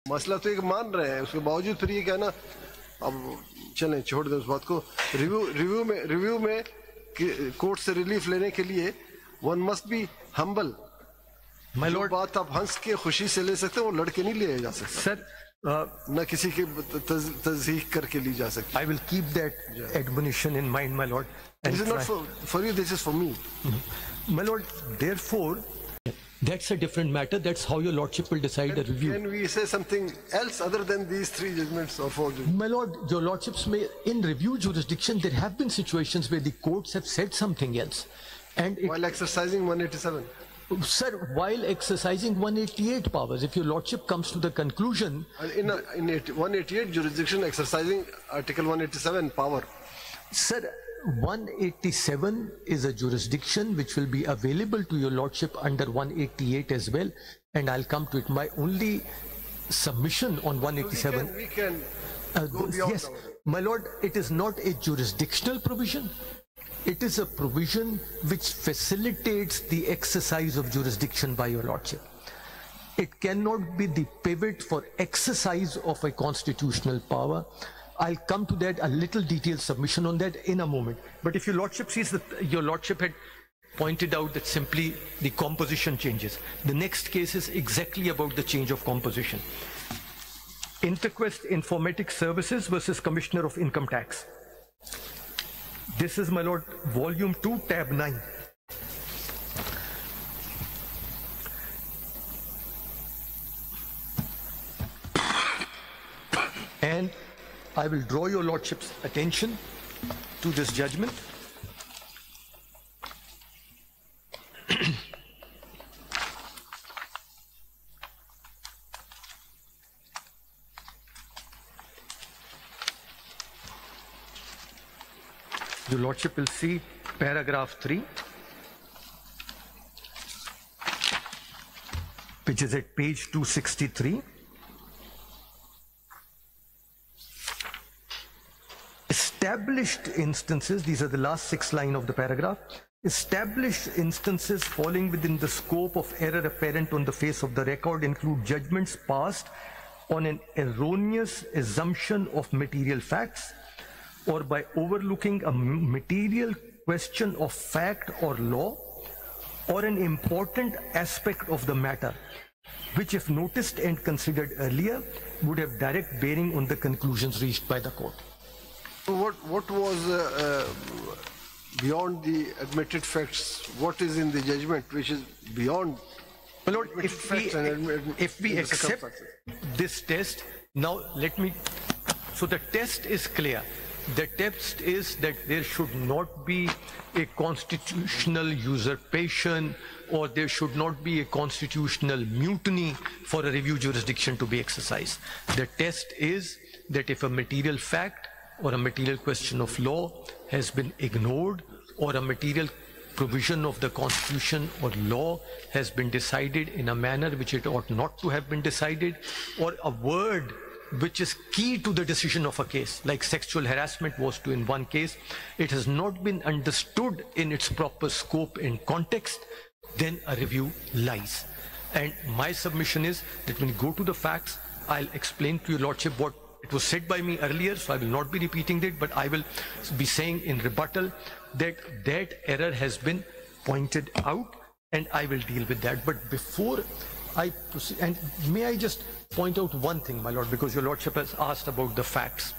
मसला तो एक मान रहे हैं, उसके बावजूद फिर ये कहना, अब चलें छोड़ दें उस बात को। रिव्यू में कोर्ट से रिलीफ लेने के लिए one must be humble. My Lord, बात आप हंस के खुशी से ले सकते हैं, वो लड़के नहीं लिया जा सकता सर। न किसी के तज़हीक करके ली जा सकती। I will keep that admonition in mind, my lord. This is not for you, this is for me. My lord, therefore, that's a different matter. That's how your lordship will decide a review. Can we say something else other than these 3 judgments or 4 judgments? My lord, your lordships may, in review jurisdiction, there have been situations where the courts have said something else. And while exercising 187. Sir, while exercising 188 powers, if your lordship comes to the conclusion... In 188 jurisdiction, exercising Article 187 power. Sir, 187 is a jurisdiction which will be available to your lordship under 188 as well, and I'll come to it. My only submission on 187... We can go beyond. Yes, my lord, it is not a jurisdictional provision. It is a provision which facilitates the exercise of jurisdiction by your lordship. It cannot be the pivot for exercise of a constitutional power. I'll come to that, a little detailed submission on that in a moment. But if your lordship sees that your lordship had pointed out that simply the composition changes, the next case is exactly about the change of composition. Interquest Informatic Services versus Commissioner of Income Tax. This is, my lord, volume 2, tab 9. And I will draw your lordship's attention to this judgment. Your lordship will see paragraph 3, which is at page 263. Established instances, these are the last 6 lines of the paragraph. Established instances falling within the scope of error apparent on the face of the record include judgments passed on an erroneous assumption of material facts, or by overlooking a material question of fact or law, or an important aspect of the matter, which if noticed and considered earlier, would have direct bearing on the conclusions reached by the court. So what was beyond the admitted facts? What is in the judgment which is beyond? My lord, if we accept this test, now let me, so the test is clear. The test is that there should not be a constitutional usurpation, or there should not be a constitutional mutiny for a review jurisdiction to be exercised. The test is that if a material fact or a material question of law has been ignored, or a material provision of the Constitution or law has been decided in a manner which it ought not to have been decided, or a word which is key to the decision of a case, like sexual harassment was to in one case, it has not been understood in its proper scope and context, then a review lies. And my submission is that when you go to the facts, I'll explain to your lordship what it was said by me earlier, so I will not be repeating it, but I will be saying in rebuttal that that error has been pointed out, and I will deal with that. But before I proceed, and may I just point out one thing, my lord, because your lordship has asked about the facts,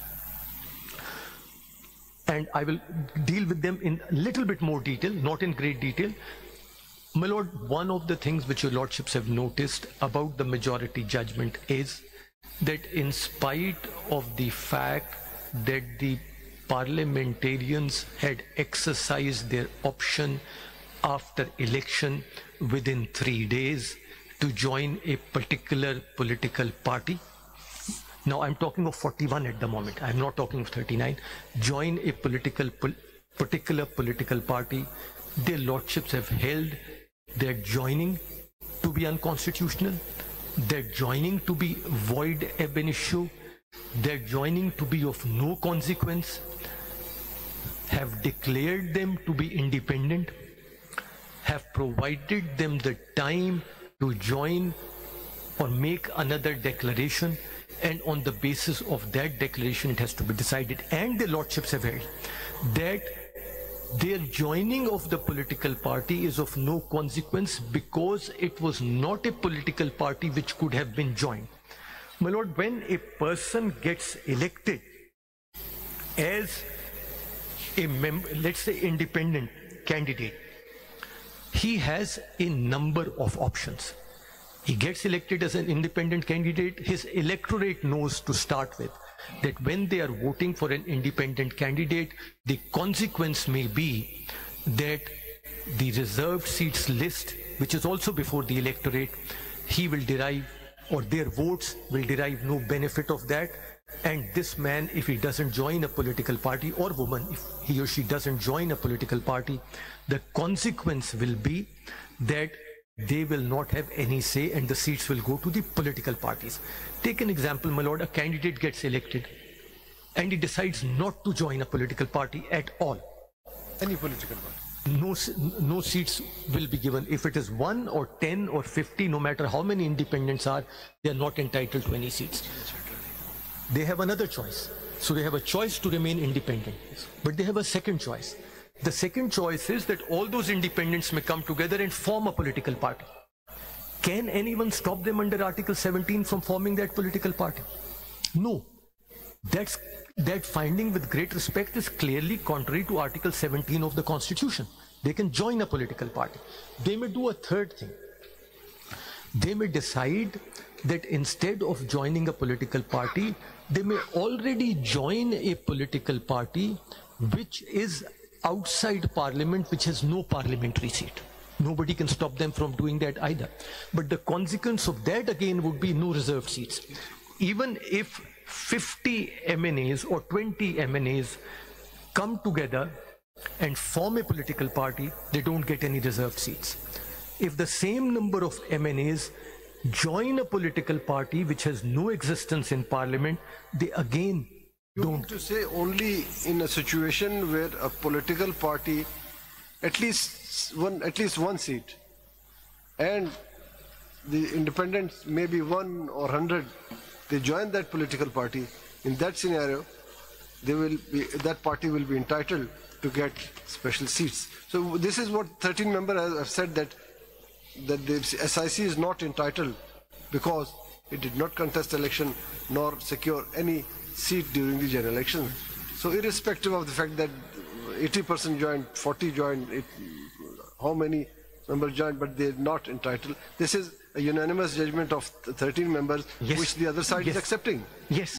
and I will deal with them in a little bit more detail, not in great detail. My lord, one of the things which your lordships have noticed about the majority judgment is that in spite of the fact that the parliamentarians had exercised their option after election within 3 days to join a particular political party. Now I'm talking of 41 at the moment, I'm not talking of 39. Join a particular political party. Their lordships have held their joining to be unconstitutional, their joining to be void ab initio, their joining to be of no consequence, have declared them to be independent, have provided them the time to join or make another declaration, and on the basis of that declaration it has to be decided. And the lordships have held that their joining of the political party is of no consequence because it was not a political party which could have been joined. My lord, when a person gets elected as a member, let's say independent candidate, he has a number of options. He gets elected as an independent candidate, his electorate knows to start with that when they are voting for an independent candidate, the consequence may be that the reserved seats list, which is also before the electorate, he will derive, or their votes will derive no benefit of that. And this man, if he doesn't join a political party, or woman, if he or she doesn't join a political party, the consequence will be that they will not have any say and the seats will go to the political parties. Take an example, my lord, a candidate gets elected and he decides not to join a political party at all. Any political party. No seats will be given. If it is 1 or 10 or 50, no matter how many independents are, they are not entitled to any seats. They have another choice. So they have a choice to remain independent, but they have a second choice. The second choice is that all those independents may come together and form a political party. Can anyone stop them under Article 17 from forming that political party? No. That finding, with great respect, is clearly contrary to Article 17 of the Constitution. They can join a political party. They may do a third thing. They may decide that instead of joining a political party, they may already join a political party which is outside Parliament, which has no parliamentary seat. Nobody can stop them from doing that either. But the consequence of that again would be no reserved seats. Even if 50 MNAs or 20 MNAs come together and form a political party, they don't get any reserved seats. If the same number of MNAs join a political party which has no existence in Parliament, they again don't. To say only in a situation where a political party at least one seat and the independents maybe 1 or 100, they join that political party. In that scenario, that party will be entitled to get special seats. So this is what 13 members have said, that the SIC is not entitled because it did not contest election nor secure any seat during the general election. So irrespective of the fact that 80% joined, 40 joined, how many members joined, but they're not entitled. This is a unanimous judgment of 13 members, yes, which the other side is accepting. Yes.